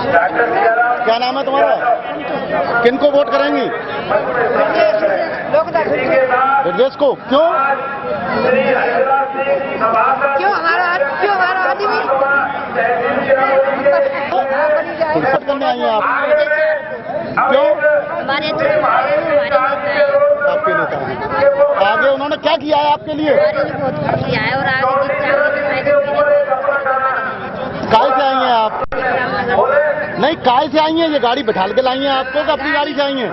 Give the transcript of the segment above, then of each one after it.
क्या नाम है तुम्हारा? किनको वोट करेंगी? ब्रजेश को। क्यों? हमारा आदमी फुर्सत करने आई हैं आप? क्यों? हमारे आपके नेता हैं। आगे उन्होंने क्या किया है आपके लिए? बहुत कुछ किया है और आगे काय से आई हैं आप? नहीं, काय से आई हैं? ये गाड़ी बैठा के लाई हैं आपको कि अपनी गाड़ी से आई हैं?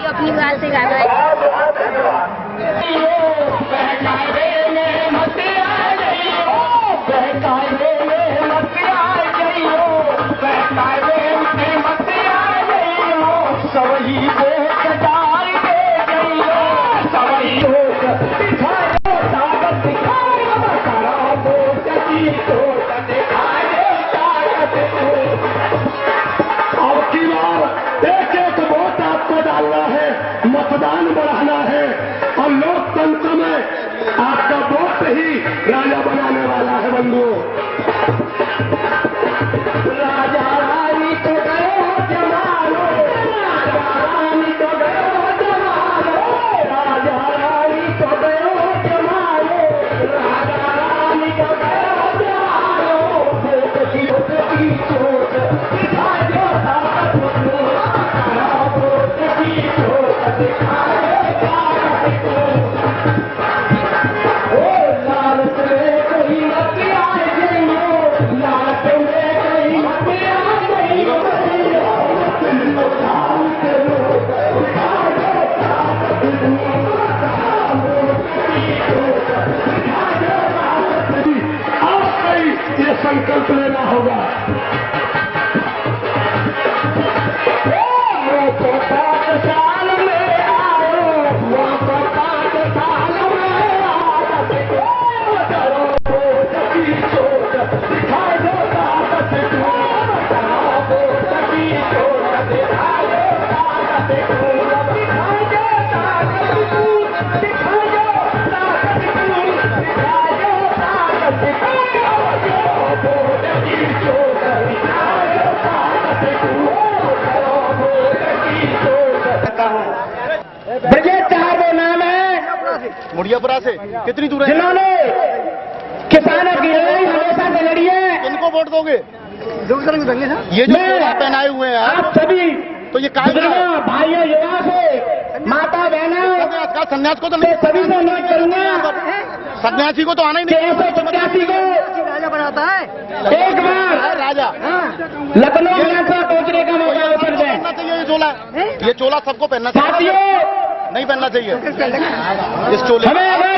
अपनी गाड़ी से गाड़ी मतदान बढ़ाना है और लोकतंत्र में आपका वोट ही राजा बनाने वाला है बंधुओं। राजा रानी तो गए जमालो, राजा रानी तो गए जमालो, राजा रानी तो गए जमालो, राजा रानी तो गए जमालो, वोट की चोट दिखाओ ताकत को, वोट की चोट दिखाओ ताकत को। ओ लाल से कोई रतिया गइयो, लाल से कोई रतिया गइयो, तुमको काम करो दिखाओ ताकत को, आपको ये संकल्प लेना होगा। ब्रजेश चाहर नाम है, मुड़ियापुरा से। कितनी दूर है? जिन्होंने किसानों की लड़ाई हमेशा से लड़ी है। किनको वोट दोगे? ये जो चोला पहनाए हुए हैं आप सभी तो ये काय का है? भाइयों युवा से माता बहना सन्यास को तो नहीं, सभी से अनुरोध करूंगा, सन्यासी को तो आना ही नहीं। 385 को राजा बनाता है। एक बार राजा लखनऊ विधानसभा पहुंचने का मौका अवसर दें। पहनना चाहिए ये चोला सबको पहनना चाहिए। साथियों, नहीं पहनना चाहिए इस चोले। हमें अगर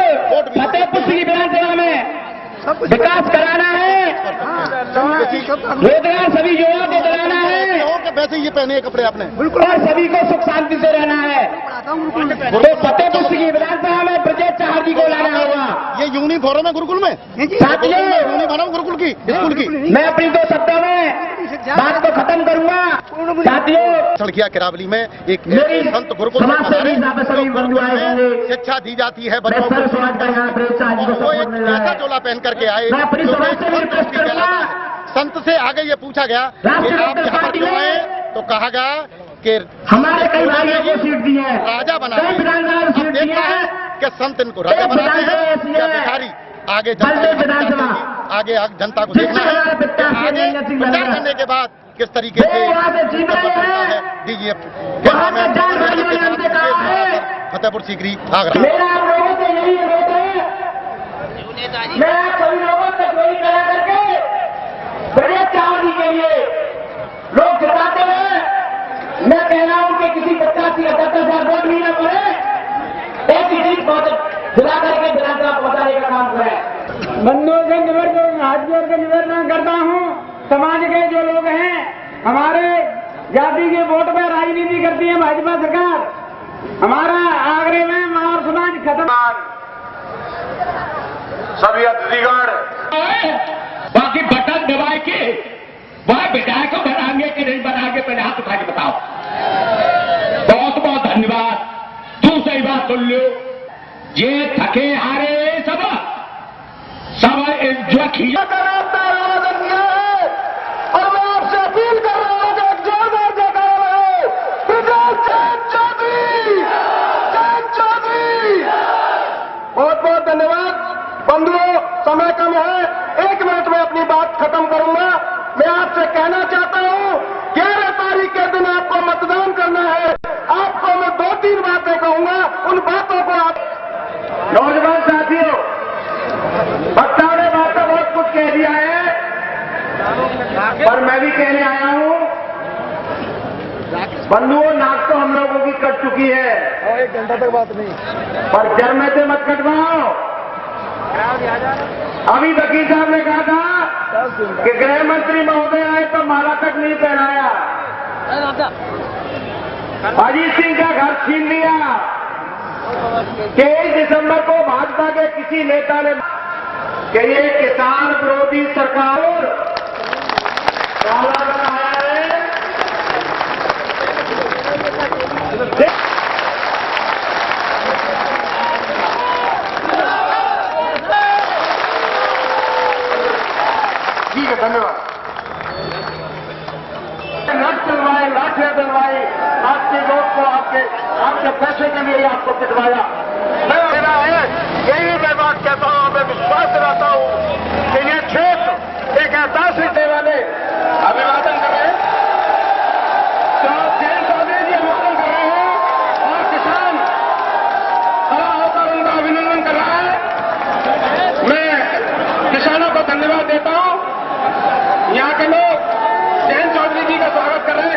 फतेहपुर की विधानसभा में विकास कराना है, रोजगार सभी युवाओं को दिलाना है, वैसे ये पहने कपड़े आपने, और सभी को सुख शांति से रहना है, तो फतेहपुर की विधानसभा में ब्रजेश चाहर जी को लाना होगा। ये यूनिफॉर्म है गुरुकुल में? साथियों, यूनिफॉर्म गुरुकुल की, स्कूल की। मैं अपनी 2 शब्दों में बात को खत्म करूंगा। साथियों, सड़किया किरावली में एक मेरी संत गुरुकुल समाज से सभी बंधु आए होंगे, शिक्षा दी जाती है बच्चों को। समाज का यहाँ वो एक ऐसा चोला पहन करके आए मैं अपनी समाज से भी रिक्वेस्ट करूंगा। संत से आगे ये पूछा गया कि आप यहाँ पर क्यों आए, तो कहा गया कि हमारे कई भाइयों को सीट दी है, राजा बना कई विधानसभा सीट दी है कि संत इनको राजा बनाते हैं या भिखारी। आगे जनता आगे जनता को देखना है, आगे प्रचार करने के बाद किस तरीके से दीजिए। फतेहपुर सीकरी आगरा। मेरा आप लोगों से यही अनुरोध है, मैं आप सभी लोगों से कोई करा करके ब्रजेश चाहर जी के लिए लोग जिताते हैं। मैं कह रहा हूं कि किसी 85-70 वोट भी न पड़े, एक ही चीज दिला करके विधानसभा पहुंचाने का काम करें। बंधुओं से हाथ जोड़ के निवेदन करता हूं, समाज के जो लोग हैं, हमारे जाति के वोट में राजनीति करती है भाजपा सरकार, हमारा आगरे में मार समाज खत्म। सभी अतिथिगण बाकी बटन दबा के वह विधायक को बनाएंगे कि नहीं बनाएंगे, पहले हाथ उठा के बताओ। बहुत बहुत धन्यवाद। दूसरी बात सुन लो, ये थके हारे सब जो खींचा और मैं आपसे अपील कर रहा हूं उन बातों को आप नौजवान साथियों, वक्ताओं ने बात तो बहुत कुछ कह दिया है, पर मैं भी कहने आया हूं, बंधुओं नाक तो हम लोगों की कट चुकी है, 1 घंटा तक बात नहीं, पर जर्मे से मत कटवाओ। अभी वकील साहब ने कहा था कि गृह मंत्री महोदय आए तो माला तक नहीं पहनाया, अजीत सिंह का घर छीन लिया। 23 दिसंबर को भाजपा के किसी नेता ने कि ये किसान विरोधी सरकार काला बनाया है। ठीक है, धन्यवाद। नट चलवाए, लाठियां डलवाई, आपके दोस्त को आपके पैसे के लिए आपको पिटवाया। मैं मेरा है यही मैं बात कहता हूं, मैं विश्वास दिलाता हूं कि ये क्षेत्र एक ऐतिहासिक सेवा ने अभिवादन कर रहे हैं, जयंत चौधरी जी अभिवादन कर रहे हैं और किसान खड़ा होकर उनका अभिनंदन कर रहा है। मैं किसानों को धन्यवाद देता हूं। यहाँ के लोग जयंत चौधरी जी का स्वागत कर रहे हैं।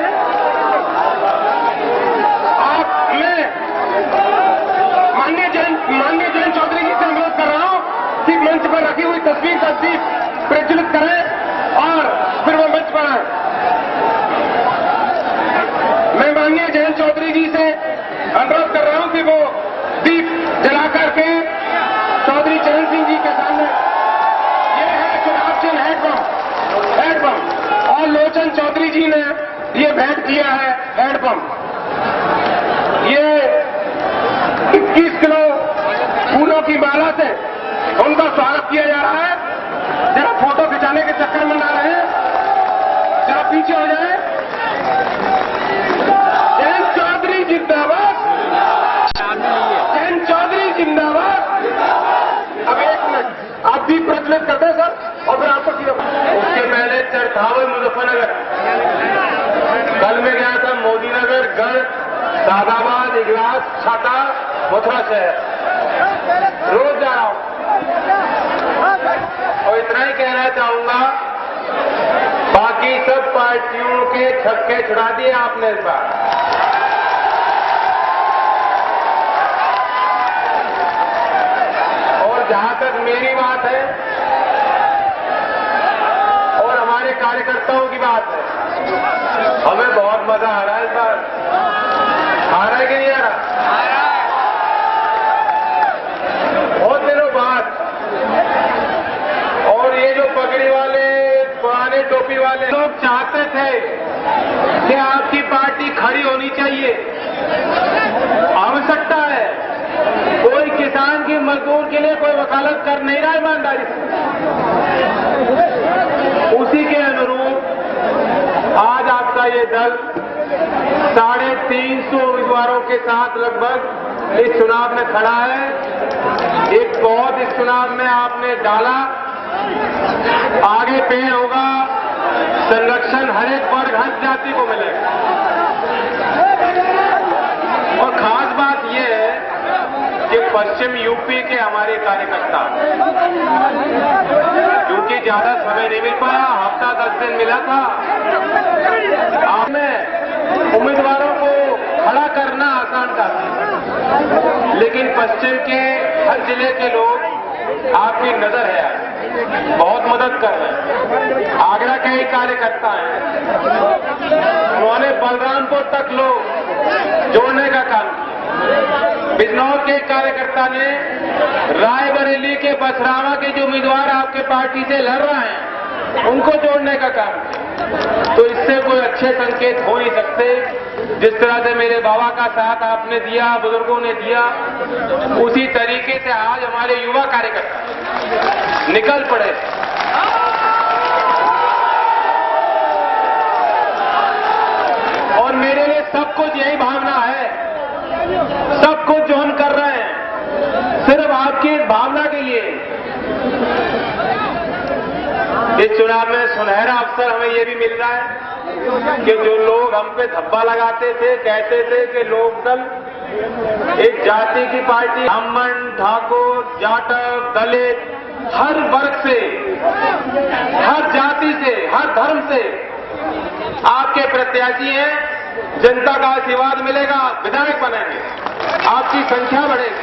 मैं माननीय जयंत चौधरी जी से अनुरोध कर रहा हूं कि मंच पर रखी हुई तस्वीर का दीप प्रज्वलित करें और फिर वो मंच पर आए। मैं माननीय जयंत चौधरी जी से अनुरोध कर रहा हूं कि वो दीप जला करके चौधरी चरण सिंह जी के सामने, ये है चुनाव चिन्ह हैंडपंप, और लोचन चौधरी जी ने ये भेंट किया है हैंडपंप। ये 21 किलो फूलों की माला से उनका स्वागत किया जा रहा है। जरा फोटो खिंचाने के चक्कर में ना रहे, जरा पीछे हो जाए। जयंत चौधरी जिंदाबाद, जयंत चौधरी जिंदाबाद। अब 1 मिनट आप भी प्रज्वलित करते हैं सर, और फिर आपको उसके पहले चरखावल मुजफ्फरनगर, कल में गया था मोदी नगर, गढ़, सादाबाद, इगलास, छाता, मथुरा शहर, रोज जा रहा हूं। और इतना ही कहना चाहूंगा, बाकी सब पार्टियों के छक्के छुड़ा दिए आपने इस बार। और जहां तक मेरी बात है और हमारे कार्यकर्ताओं की बात है, हमें बहुत मजा आ रहा है इस बार। आ रहा है कि नहीं आ रहा? बहुत दिनों बाद। और ये जो पगड़ी वाले, पुराने टोपी वाले लोग चाहते थे कि आपकी पार्टी खड़ी होनी चाहिए, आवश्यकता है। कोई किसान की मजदूर के लिए कोई वकालत कर नहीं रहा ईमानदारी से। उसी के अनुरूप आज आपका ये दल 350 उम्मीदवारों के साथ लगभग इस चुनाव में खड़ा है। एक बहुत इस चुनाव में आपने डाला, आगे पेड़ होगा, संरक्षण हर एक वर्ग, हर जाति को मिलेगा। और खास बात यह है कि पश्चिम यूपी के हमारे कार्यकर्ता, क्योंकि ज्यादा समय नहीं मिल पाया, हफ्ता 10 दिन मिला था, आपने उम्मीदवारों को खड़ा करना आसान था, लेकिन पश्चिम के हर जिले के लोग आपकी नजर है, बहुत मदद कर रहे हैं। आगरा के ही कार्यकर्ता हैं, उन्होंने बलरामपुर तक लोग जोड़ने का काम किया। बिजनौर के कार्यकर्ता ने रायबरेली के बसरावा के जो उम्मीदवार आपके पार्टी से लड़ रहे हैं, उनको जोड़ने का काम किया। तो इससे कोई अच्छे संकेत हो नहीं सकते। जिस तरह से मेरे बाबा का साथ आपने दिया, बुजुर्गों ने दिया, उसी तरीके से आज हमारे युवा कार्यकर्ता निकल पड़े। और मेरे लिए सब कुछ यही भावना है, सब कुछ जो हम कर रहे हैं सिर्फ आपकी इस भावना के लिए। इस चुनाव में सुनहरा अवसर हमें ये भी मिल रहा है कि जो लोग हम पे धब्बा लगाते थे, कहते थे कि लोकदल एक जाति की पार्टी, ब्राह्मण, ठाकुर, जाटव, दलित, हर वर्ग से, हर जाति से, हर धर्म से आपके प्रत्याशी हैं। जनता का आशीर्वाद मिलेगा, विधायक बनेंगे, आपकी संख्या बढ़ेगी।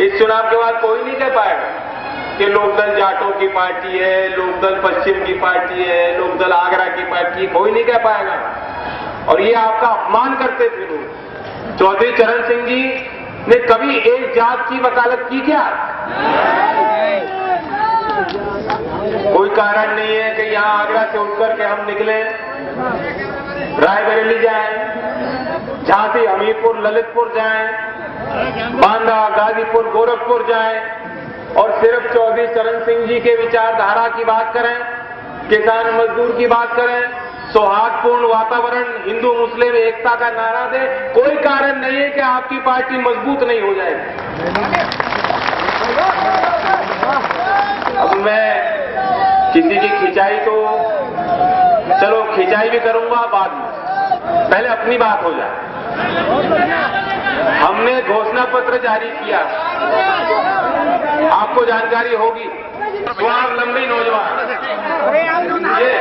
इस चुनाव के बाद कोई नहीं कह पाएगा कि लोकदल जाटों की पार्टी है, लोकदल पश्चिम की पार्टी है, लोकदल आगरा की पार्टी, कोई नहीं कह पाएगा। और ये आपका अपमान करते थे लोग। चौधरी चरण सिंह जी ने कभी एक जात की वकालत की क्या? कोई कारण नहीं है कि यहां आगरा से उठकर के हम निकले, रायबरेली जाएं, झांसी, हमीरपुर, ललितपुर जाएं, बांदा, गाजीपुर, गोरखपुर जाएं और सिर्फ चौधरी चरण सिंह जी के विचारधारा की बात करें, किसान मजदूर की बात करें, सौहार्दपूर्ण वातावरण, हिंदू मुस्लिम एकता का नारा दे। कोई कारण नहीं है कि आपकी पार्टी मजबूत नहीं हो जाएगी। अब मैं किसी की खिंचाई तो चलो खिंचाई भी करूंगा बाद में, पहले अपनी बात हो जाए। हमने घोषणा पत्र जारी किया, आपको जानकारी होगी। स्वावलंबी नौजवान, ये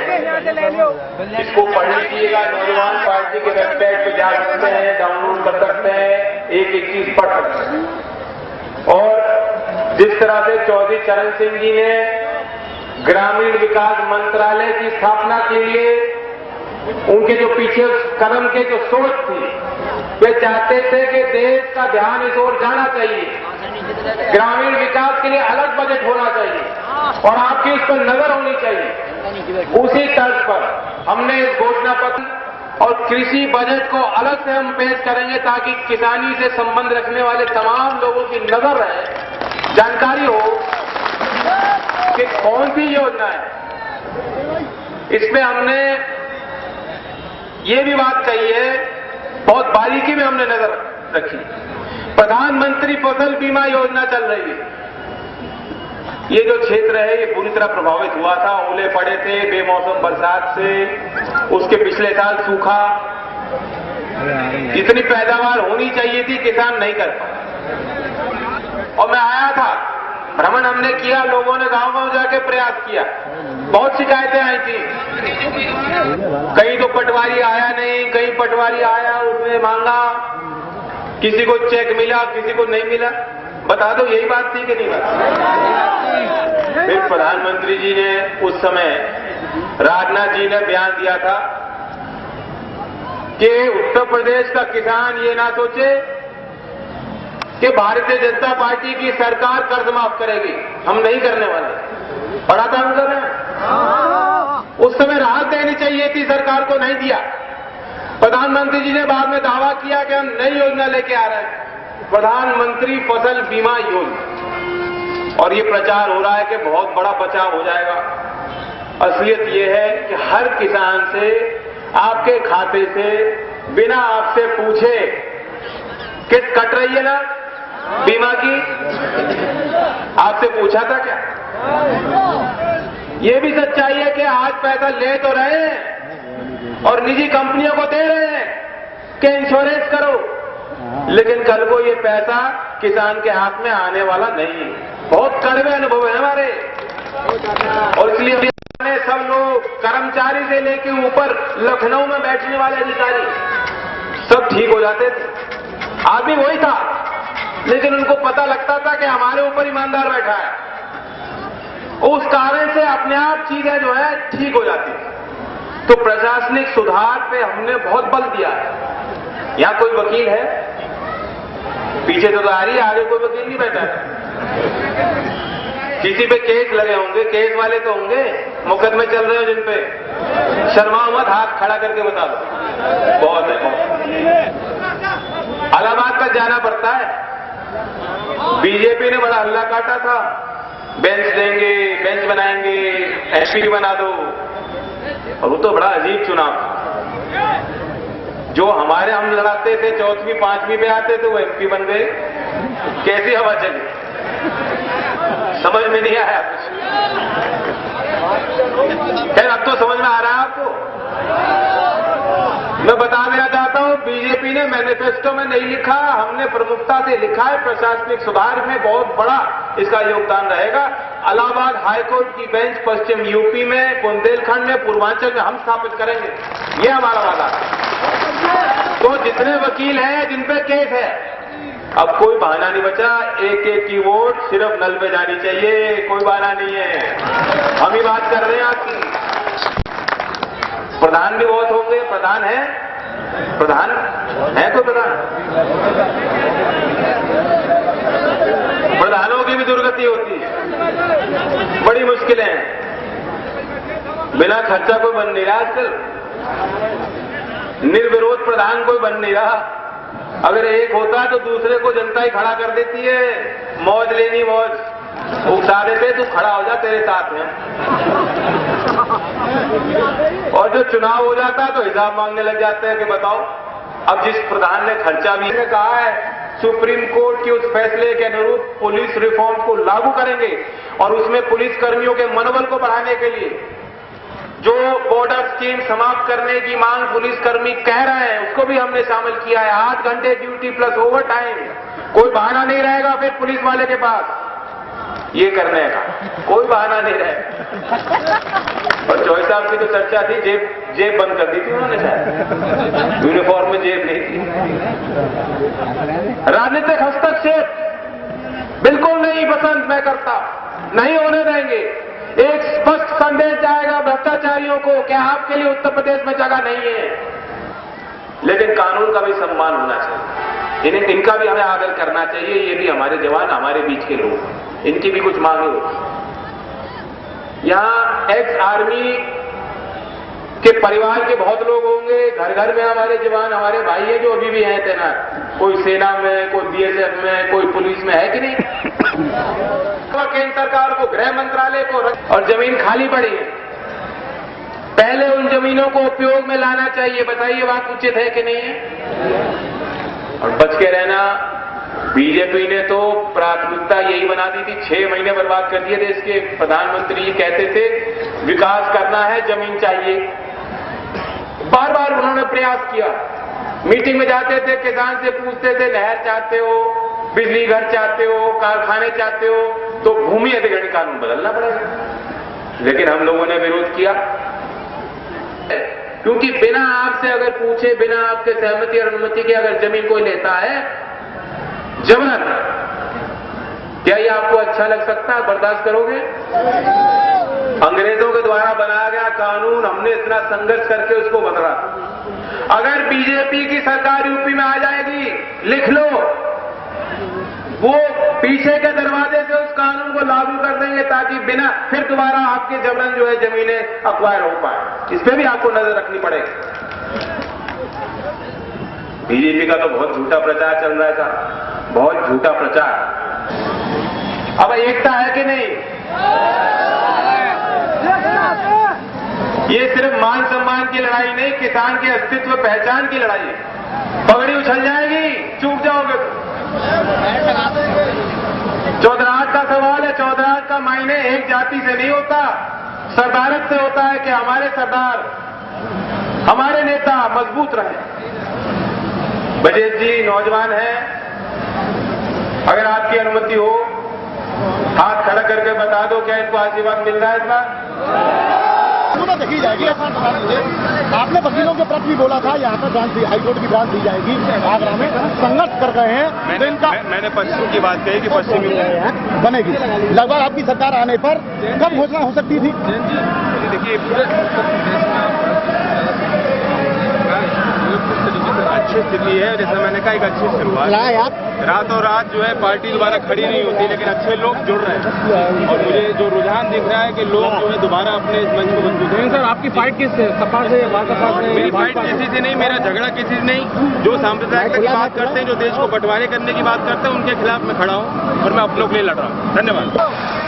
इसको पढ़ लीजिएगा। नौजवान पार्टी के वेबसाइट पे जा सकते हैं, डाउनलोड कर सकते हैं, एक चीज पढ़ सकते हैं। और जिस तरह से चौधरी चरण सिंह जी ने ग्रामीण विकास मंत्रालय की स्थापना के लिए उनके जो पीछे कदम के जो सोच थी, वे चाहते थे कि देश का ध्यान इस ओर जाना चाहिए, ग्रामीण विकास के लिए अलग बजट होना चाहिए और आपकी इस पर नजर होनी चाहिए। उसी तर्ज पर हमने इस घोषणा पत्र और कृषि बजट को अलग से हम पेश करेंगे ताकि किसानी से संबंध रखने वाले तमाम लोगों की नजर रहे, जानकारी हो कि कौन सी योजना है। इसमें हमने ये भी बात कही है, बहुत बारीकी में हमने नजर रखी। प्रधानमंत्री फसल बीमा योजना चल रही है। ये जो क्षेत्र है ये पूरी तरह प्रभावित हुआ था, ओले पड़े थे बेमौसम बरसात से, उसके पिछले साल सूखा, जितनी पैदावार होनी चाहिए थी किसान नहीं कर पाए। और मैं आया था, भ्रमण हमने किया, लोगों ने गांव-गांव जाके प्रयास किया, बहुत शिकायतें आई थी। कहीं तो पटवारी आया नहीं, कहीं पटवारी आया, उसने मांगा, किसी को चेक मिला, किसी को नहीं मिला। बता दो यही बात थी कि नहीं बात? फिर प्रधानमंत्री जी ने उस समय, राजनाथ जी ने बयान दिया था कि उत्तर प्रदेश का किसान ये ना सोचे कि भारतीय जनता पार्टी की सरकार कर्ज माफ करेगी, हम नहीं करने वाले। पढ़ा था उस समय राहत देनी चाहिए थी, सरकार को नहीं दिया। प्रधानमंत्री जी ने बाद में दावा किया कि हम नई योजना लेके आ रहे हैं, प्रधानमंत्री फसल बीमा योजना, और ये प्रचार हो रहा है कि बहुत बड़ा बचाव हो जाएगा। असलियत ये है कि हर किसान से आपके खाते से बिना आपसे पूछे किस्त कट रही है ना बीमा की, आपसे पूछा था क्या? ये भी सच्चाई है कि आज पैसा ले तो रहे हैं और निजी कंपनियों को दे रहे हैं कि इंश्योरेंस करो, लेकिन कल को ये पैसा किसान के हाथ में आने वाला नहीं है। बहुत कड़वे अनुभव है हमारे, और इसलिए सब लोग कर्मचारी से लेके ऊपर लखनऊ में बैठने वाले अधिकारी सब ठीक हो जाते थे। आदमी वही था, लेकिन उनको पता लगता था कि हमारे ऊपर ईमानदार बैठा है, उस कारण से अपने आप चीजें जो है ठीक हो जाती है। तो प्रशासनिक सुधार पे हमने बहुत बल दिया है। यहां कोई वकील है? पीछे तो आ रही है, आगे कोई वकील नहीं बैठा है। किसी पे केस लगे होंगे, केस वाले तो होंगे, मुकदमे चल रहे हो जिन पे, शर्माओ मत, हाथ खड़ा करके बता दो। बहुत है, इलाहाबाद तक जाना पड़ता है। बीजेपी ने बड़ा हल्ला काटा था, बेंच देंगे, बेंच बनाएंगे, एमपी बना दो, और वो तो बड़ा अजीब चुनाव था। जो हमारे हम लड़ाते थे, 4वीं 5वीं पे आते थे, वो एमपी बन गए। कैसी हवा चली, समझ में नहीं आया कुछ। खैर अब तो समझ में आ रहा है आपको। मैं बता देना चाहता हूं बीजेपी ने मैनिफेस्टो में नहीं लिखा, हमने प्रमुखता से लिखा है। प्रशासनिक सुधार में बहुत बड़ा इसका योगदान रहेगा। इलाहाबाद हाईकोर्ट की बेंच पश्चिम यूपी में, बुंदेलखंड में, पूर्वांचल में हम स्थापित करेंगे, ये हमारा वादा है। तो जितने वकील हैं जिन पे केस है, अब कोई बहाना नहीं बचा। एक एक की वोट सिर्फ नल पे जानी चाहिए, कोई बहाना नहीं है। हम ही बात कर रहे हैं आपकी। प्रधान भी बहुत होंगे, प्रधान है, प्रधान है कोई प्रधान? प्रधानों की भी दुर्गति होती है, बड़ी मुश्किलें हैं। बिना खर्चा कोई बन नहीं रहा आजकल, निर्विरोध प्रधान कोई बन नहीं रहा। अगर एक होता है तो दूसरे को जनता ही खड़ा कर देती है। मौज लेनी मौज, उकसा देते तू खड़ा हो जा, तेरे साथ में। और जो चुनाव हो जाता है तो हिसाब मांगने लग जाते हैं कि बताओ। अब जिस प्रधान ने खर्चा भी ने कहा है, सुप्रीम कोर्ट के उस फैसले के अनुरूप पुलिस रिफॉर्म को लागू करेंगे और उसमें पुलिस कर्मियों के मनोबल को बढ़ाने के लिए जो बॉर्डर स्कीम समाप्त करने की मांग पुलिसकर्मी कह रहे हैं, उसको भी हमने शामिल किया है। 8 घंटे ड्यूटी प्लस ओवर टाइम, कोई बहाना नहीं रहेगा फिर पुलिस वाले के पास ये करने का, कोई बहाना नहीं रहेगा। और चौधरी साहब की तो चर्चा थी, जेब बंद कर दी थी उन्होंने, शायद यूनिफॉर्म में जेब नहीं थी। राजनीतिक हस्तक्षेप बिल्कुल नहीं पसंद मैं करता, नहीं होने देंगे। एक स्पष्ट संदेश जाएगा भ्रष्टाचारियों को कि आपके लिए उत्तर प्रदेश में जगह नहीं है। लेकिन कानून का भी सम्मान होना चाहिए, इनका भी हमें आदर करना चाहिए। ये भी हमारे जवान, हमारे बीच के लोग, इनकी भी कुछ मांगे होती। यहां एक्स आर्मी के परिवार के बहुत लोग होंगे, घर घर में हमारे जवान, हमारे भाई है जो अभी भी हैं तैनात, कोई सेना में, कोई बीएसएफ में, कोई पुलिस में, है कि नहीं? केंद्र सरकार को, गृह मंत्रालय को, और जमीन खाली पड़ी है, पहले उन जमीनों को उपयोग में लाना चाहिए। बताइए बात उचित है कि नहीं है? और बच के रहना। बीजेपी ने तो प्राथमिकता यही बना दी थी, 6 महीने बर्बाद कर दिए देश के। प्रधानमंत्री कहते थे विकास करना है, जमीन चाहिए। बार बार उन्होंने प्रयास किया, मीटिंग में जाते थे, किसान से पूछते थे नहर चाहते हो, बिजली घर चाहते हो, कारखाने चाहते हो, तो भूमि अधिग्रहण कानून बदलना पड़ेगा। लेकिन हम लोगों ने विरोध किया, क्योंकि बिना आपसे अगर पूछे, बिना आपके सहमति और अनुमति के अगर जमीन कोई लेता है जबरन, क्या ये आपको अच्छा लग सकता है? बर्दाश्त करोगे? अंग्रेजों के द्वारा बनाया गया कानून, हमने इतना संघर्ष करके उसको बदला। अगर बीजेपी की सरकार यूपी में आ जाएगी, लिख लो, वो पीछे के दरवाजे से उस कानून को लागू कर देंगे ताकि बिना फिर दोबारा आपके जबरन जो है जमीनें अक्वायर हो पाए। इस पे भी आपको नजर रखनी पड़ेगी। बीजेपी का तो बहुत झूठा प्रचार चल रहा था, बहुत झूठा प्रचार। अब एकता है कि नहीं? ये सिर्फ मान सम्मान की लड़ाई नहीं, किसान के अस्तित्व पहचान की लड़ाई है। पगड़ी उछल जाएगी, चूक जाओगे। चौधराहट का सवाल है। चौधराहट का मायने एक जाति से नहीं होता, सरदारत से होता है कि हमारे सरदार, हमारे नेता मजबूत रहे। बजेश जी नौजवान हैं, अगर आपकी अनुमति हो हाथ खड़ा करके बता दो, क्या इनको आशीर्वाद मिल रहा है इस बार? तो देखी जाएगी। आपने वकीलों के प्रति भी बोला था यहाँ पर ब्रांच, हाईकोर्ट की ब्रांच दी जाएगी आगरा में, संघर्ष कर रहे हैं। मैंने पश्चिम की बात कही कि पश्चिमी बनेगी। लगभग आपकी सरकार आने पर कब घोषणा हो सकती थी? देखिए, अच्छी स्थिति है, जैसे मैंने कहा, एक अच्छी शुरुआत। रातों रात जो है पार्टी दोबारा खड़ी नहीं होती, लेकिन अच्छे लोग जुड़ रहे हैं और मुझे जो रुझान दिख रहा है कि लोग जो है दोबारा अपने इस मंच को मजबूत हैं। सर, आपकी फाइट किससे? सपा से? मेरी फाइट किसी से नहीं, मेरा झगड़ा किसी से नहीं। जो सांप्रदायिकता की बात करते हैं, जो देश को बंटवारे करने की बात करते हैं, उनके खिलाफ मैं खड़ा हूँ और मैं अपनों के लिए लड़ रहा हूँ। धन्यवाद।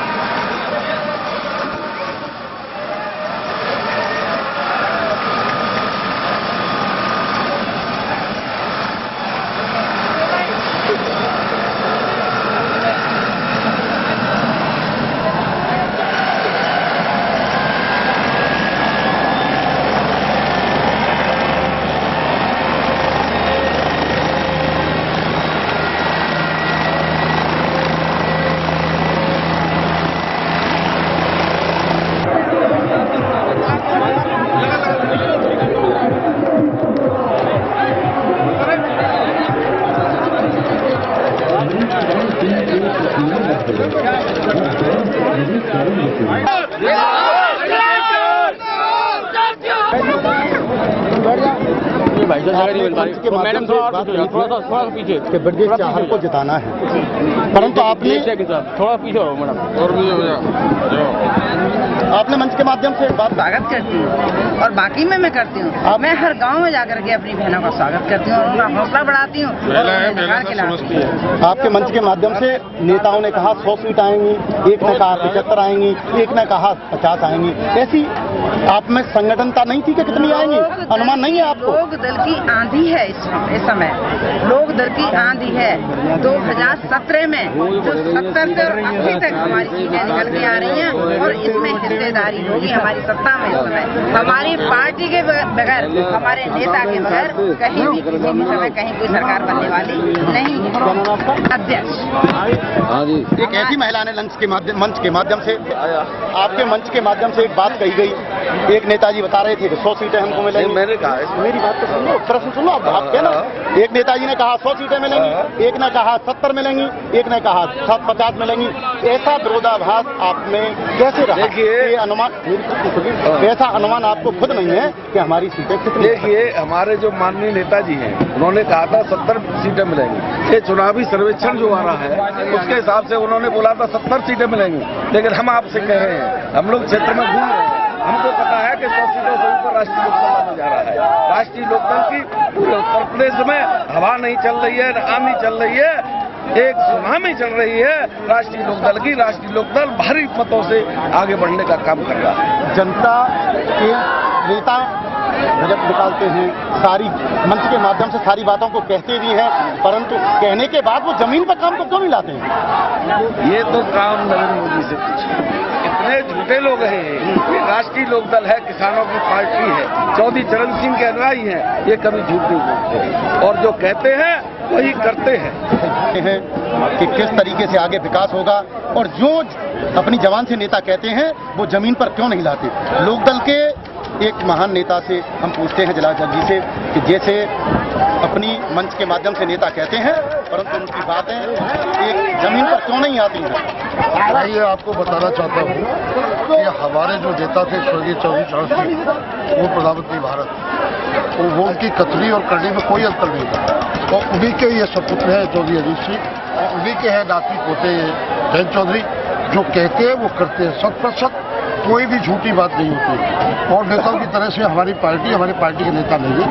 मैडम थोड़ा पीछे कि ब्रजेश चाहर को जिताना है, परंतु आपने थोड़ा पीछे हो मैडम। आपने मंच के माध्यम से एक बात स्वागत करती हूँ और बाकी में मैं करती हूँ। मैं हर गांव में जाकर के अपनी बहनों का स्वागत करती हूँ और उनका हौसला बढ़ाती हूँ और उन्हें अधिकार खिलाती हूँ। आपके मंच के माध्यम से नेताओं ने कहा 100 सीट आएंगी, एक ने कहा 75 आएंगी, एक ने कहा 50 आएंगी। ऐसी आप में संगठनता नहीं थी कि कितनी आएंगी, अनुमान नहीं है आपको? लोक दल की आंधी है इस समय, लोक दल की आंधी है। 2017 में जो 70 से 80 तक हमारी सीटें निकल के आ रही हैं और इसमें हिस्सेदारी होगी हमारी सत्ता में। इस समय हमारी पार्टी के बगैर, हमारे नेता के बगैर कहीं भी किसी भी समय कहीं कोई सरकार बनने वाली नहीं है। अध्यक्ष एक ऐसी महिला ने मंच के माध्यम से आपके मंच के माध्यम से एक बात कही गई। एक नेताजी बता रहे थे कि 100 सीटें हमको मिलेंगी। मैंने कहा मेरी बात तो सुनो, प्रश्न सुनो आप क्या ना। एक नेताजी ने कहा 100 सीटें मिलेंगी, एक ने कहा 70 मिलेंगी, एक ने कहा 50 मिलेंगी। ऐसा विरोधाभास आप में कैसे रहा? देखिए अनुमान, ऐसा अनुमान आपको खुद नहीं है कि हमारी सीटें कितनी? देखिए हमारे जो माननीय नेताजी हैं उन्होंने कहा था 70 सीटें मिलेंगी। ये चुनावी सर्वेक्षण जो आ रहा है उसके हिसाब से उन्होंने बोला था 70 सीटें मिलेंगी, लेकिन हम आपसे कह रहे हैं, हम लोग क्षेत्र में घूम रहे हैं, हमको पता है कि 100 सीटों से ऊपर राष्ट्रीय लोकदल में जा रहा है। राष्ट्रीय लोकदल की पूरे उत्तर प्रदेश में हवा नहीं चल रही है, आंधी चल रही है, एक सुनामी चल रही है राष्ट्रीय लोकदल की। राष्ट्रीय लोकदल भारी मतों से आगे बढ़ने का काम कर रहा है। जनता के नेता बजट निकालते हैं, सारी मंच के माध्यम से सारी बातों को कहते भी हैं, परंतु कहने के बाद वो जमीन पर काम को क्यों नहीं लाते हैं? ये तो काम नरेंद्र मोदी से पूछे। इतने झूठे लोग हैं। ये राष्ट्रीय लोकदल है, किसानों की पार्टी है, चौधरी चरण सिंह के अनुयायी हैं, ये कभी झूठ नहीं बोलते और जो कहते हैं वही करते हैं। कि किस तरीके से आगे विकास होगा और जो अपनी जबान से नेता कहते हैं वो जमीन पर क्यों नहीं लाते? लोकदल के एक महान नेता से हम पूछते हैं जलाल जी से कि जैसे अपनी मंच के माध्यम से नेता कहते हैं परंतु उनकी बातें एक जमीन पर क्यों नहीं आती हैं? मैं ये आपको बताना चाहता हूँ कि हमारे जो नेता थे स्वर्गीय चौधरी चरण सिंह, वो प्रधानमंत्री भारत, तो वो उनकी कथनी और करनी में कोई अंतर नहीं था। और उन्हीं के ये सपुत्र है चौधरी अजीत सिंह और उन्हीं के हैं नाती पोते जयंत चौधरी, जो कहते हैं वो करते हैं। 100% कोई भी झूठी बात नहीं होती और नेताओं की तरह से हमारी पार्टी के नेता नहीं है।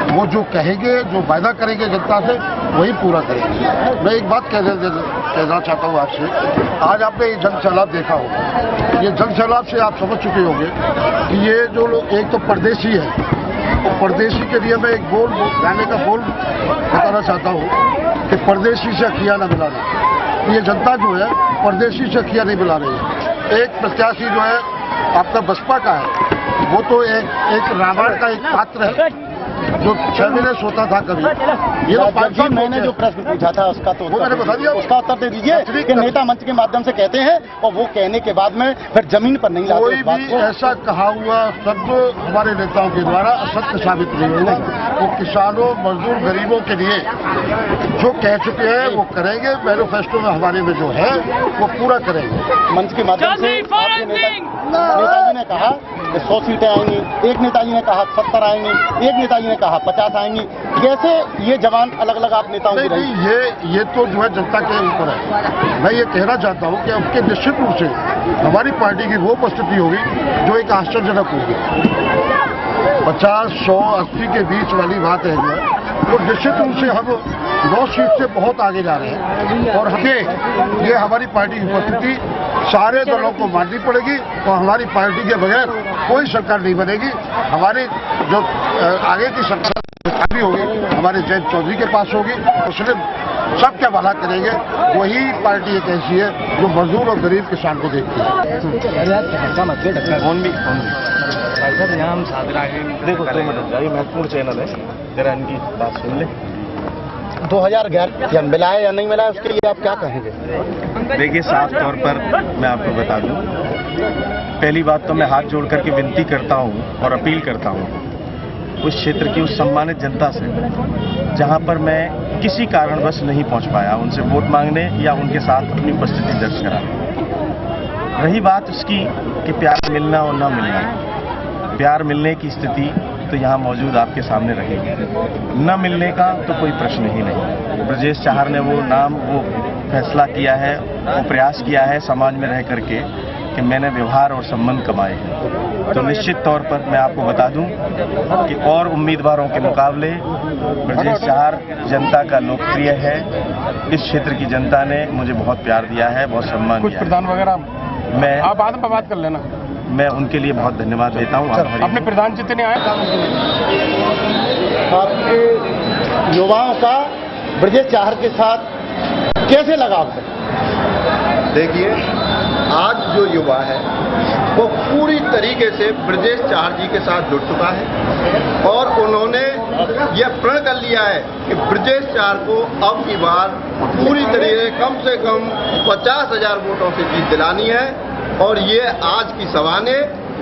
वो जो कहेंगे, जो वायदा करेंगे जनता से वही पूरा करेंगे। मैं एक बात कहना चाहता हूँ आपसे, आज आपने ये जन सैलाब देखा होगा। ये जन सैलाब से आप समझ चुके होंगे कि ये जो लोग एक तो परदेशी है, तो परदेशी के लिए मैं एक गाने का बोल बताना चाहता हूँ कि परदेशी से अखियाँ न मिला रही। ये जनता जो है परदेशी से अखियाँ नहीं मिला रही है। एक प्रत्याशी जो है आपका बसपा का है, वो तो एक रावण का एक पात्र है जो 6 महीने सोता था कभी। ये तो 5 साल मैंने जो प्रश्न पूछा था उसका तो मैंने बता दिया। उसका उत्तर दे दीजिए कि नेता मंच के माध्यम से कहते हैं और वो कहने के बाद में फिर जमीन पर नहीं लाते। कोई भी ऐसा कहा हुआ शब्द हमारे नेताओं के द्वारा असत्य साबित नहीं हुआ। वो किसानों, मजदूर, गरीबों के लिए जो कह चुके हैं वो करेंगे। मैनिफेस्टो में हमारे में जो है वो पूरा करेंगे। मंच के माध्यम से आपके नेताजी ने कहा कि 100 सीटें आएंगी, एक नेताजी ने कहा 70 आएंगी, एक नेताजी ने कहा 50 आएंगी। कैसे ये जवान अलग अलग आप नेताओं की रही? ये तो जो है जनता के ऊपर है। मैं ये कहना चाहता हूँ कि उसके निश्चित रूप से हमारी पार्टी की वो उपस्थिति होगी जो एक आश्चर्यजनक होगी। 50, 100, 80 के बीच वाली बात है जो निश्चित रूप से हम 9 सीट से बहुत आगे जा रहे हैं और ये हमारी पार्टी की उपस्थिति सारे दलों को माननी पड़ेगी और हमारी पार्टी के बगैर कोई सरकार नहीं बनेगी। हमारी जो आगे की सरकार होगी हमारे जयंत चौधरी के पास होगी, उसने सबका भला करेंगे। वही पार्टी एक ऐसी है जो मजदूर और गरीब किसान को देखती है। देखो 2 मिनट, ये महत्वपूर्ण चैनल है, जरा इनकी बात सुन ले। 2011 मिलाए या नहीं मिलाए उसके लिए आप क्या कहेंगे? देखिए साफ तौर पर मैं आपको बता दूं, पहली बात तो मैं हाथ जोड़ करके विनती करता हूं और अपील करता हूं उस क्षेत्र की उस सम्मानित जनता से जहां पर मैं किसी कारणवश नहीं पहुंच पाया उनसे वोट मांगने या उनके साथ अपनी उपस्थिति दर्ज कराने। रही बात उसकी कि प्यार मिलना और ना मिलना, प्यार मिलने की स्थिति तो यहाँ मौजूद आपके सामने रहेगी, न मिलने का तो कोई प्रश्न ही नहीं। ब्रजेश चाहर ने वो फैसला किया है, वो प्रयास किया है समाज में रह करके कि मैंने व्यवहार और संबंध कमाए हैं। तो निश्चित तौर पर मैं आपको बता दूं कि और उम्मीदवारों के मुकाबले ब्रजेश चाहर जनता का लोकप्रिय है। इस क्षेत्र की जनता ने मुझे बहुत प्यार दिया है, बहुत सम्मान दिया है। प्रधान वगैरह मैं आप बाद में बात कर लेना। मैं उनके लिए बहुत धन्यवाद देता हूँ। अपने प्रधान जितने आए आपके युवाओं का ब्रजेश चाहर के साथ कैसे लगाव है? देखिए, आज जो युवा है वो पूरी तरीके से ब्रजेश चाहर जी के साथ जुड़ चुका है और उन्होंने यह प्रण कर लिया है कि ब्रजेश चाहर को अब की बार पूरी तरीके कम से कम 50,000 वोटों से जीत दिलानी है। और ये आज की सभा ने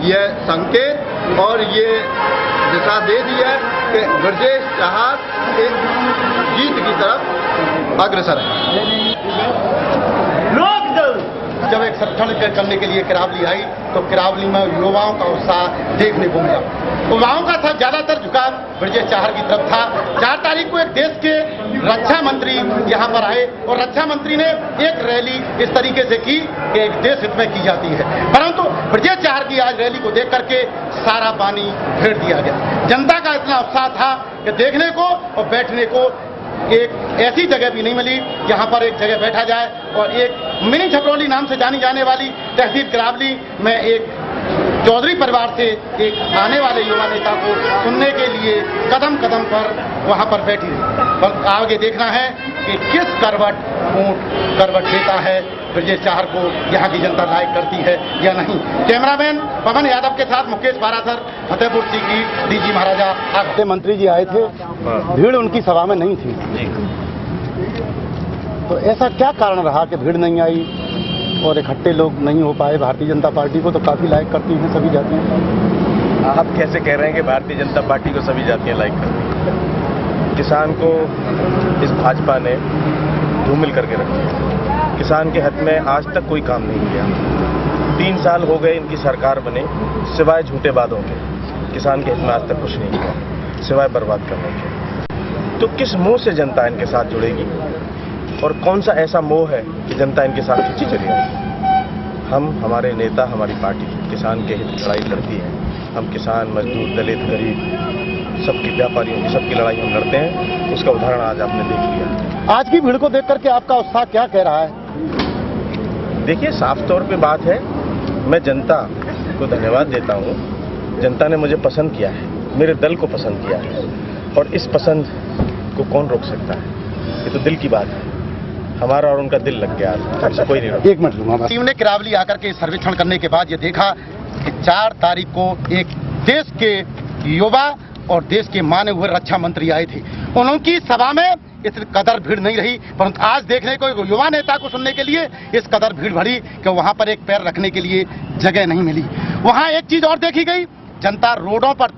यह संकेत और ये दिशा दे दी है कि ब्रजेश चाहर एक जीत की तरफ अग्रसर है। जब एक सर्वेक्षण करने के लिए किरावली आई तो किरावली में युवाओं का उत्साह देखने को मिला। युवाओं का था ज्यादातर झुकाव ब्रजेश चाहर की तरफ था। 4 तारीख को एक देश के रक्षा मंत्री यहाँ पर आए और रक्षा मंत्री ने एक रैली इस तरीके से की कि एक देश हित में की जाती है, परंतु ब्रजेश चाहर की आज रैली को देख करके सारा पानी फेर दिया गया। जनता का इतना उत्साह था कि देखने को और बैठने को एक ऐसी जगह भी नहीं मिली जहां पर एक जगह बैठा जाए। और एक मिनी छपरौली नाम से जानी जाने वाली तहसील किरावली में एक चौधरी परिवार से एक आने वाले युवा नेता को सुनने के लिए कदम कदम पर वहां पर बैठी रही। पर आगे देखना है कि किस करवट लेता है ब्रजेश चाहर को यहाँ की जनता लाइक करती है या नहीं। कैमरामैन पवन यादव के साथ मुकेश पारासर, फतेहपुर सीकरी, डीजी महाराजा। आगे मंत्री जी आए थे, भीड़ उनकी सभा में नहीं थी, तो ऐसा क्या कारण रहा कि भीड़ नहीं आई और इकट्ठे लोग नहीं हो पाए? भारतीय जनता पार्टी को तो काफी लाइक करती हैं सभी जातियां। आप कैसे कह रहे हैं कि भारतीय जनता पार्टी को सभी जातियां लाइक करती हैं? किसान को इस भाजपा ने धूमिल करके रखा। किसान के हित में आज तक कोई काम नहीं किया। 3 साल हो गए इनकी सरकार बने, सिवाय झूठे वादों के किसान के हित में आज तक कुछ नहीं किया, सिवाय बर्बाद करने के। तो किस मुंह से जनता इनके साथ जुड़ेगी और कौन सा ऐसा मोह है कि जनता इनके साथ खींची चली जाएगी? हमारे नेता, हमारी पार्टी किसान के हित की लड़ाई लड़ती है। हम किसान, मजदूर, दलित, गरीब, सबकी व्यापारियों की सबकी लड़ाई हम लड़ते हैं। उसका उदाहरण आज आपने देख लिया। आज की भीड़ को देख करके आपका उत्साह क्या कह रहा है? देखिए, साफ तौर पे बात है, मैं जनता को धन्यवाद देता हूँ। जनता ने मुझे पसंद किया है, मेरे दल को पसंद किया है, और इस पसंद को कौन रोक सकता है? ये तो दिल की बात है। हमारा और उनका दिल लग गया, हमसे कोई नहीं रोक। एक मिनट लूंगा। टीम ने किरावली आकर के सर्वेक्षण करने के बाद ये देखा कि 4 तारीख को एक देश के युवा और देश के माने हुए रक्षा मंत्री आए थे। उनकी सभा में इस कदर भीड़ नहीं रही, परंतु आज देखने को एक युवा नेता को सुनने के लिए इस कदर भीड़ भरी कि वहां पर एक पैर रखने के लिए जगह नहीं मिली। वहां एक चीज और देखी गई, जनता रोडों पर,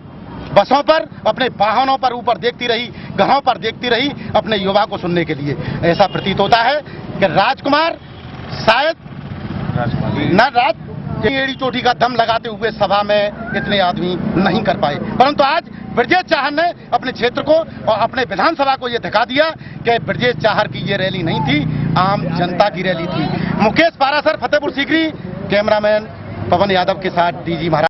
बसों पर, अपने वाहनों पर ऊपर देखती रही, घरों पर देखती रही अपने युवा को सुनने के लिए। ऐसा प्रतीत होता है कि राजकुमार शायद एड़ी चोटी का दम लगाते हुए सभा में इतने आदमी नहीं कर पाए, परंतु आज ब्रजेश चाहर ने अपने क्षेत्र को और अपने विधानसभा को यह दिखा दिया कि ब्रजेश चाहर की ये रैली नहीं थी, आम जनता की रैली थी। मुकेश पारासर, फतेहपुर सीकरी, कैमरामैन पवन यादव के साथ डीजी महाराज।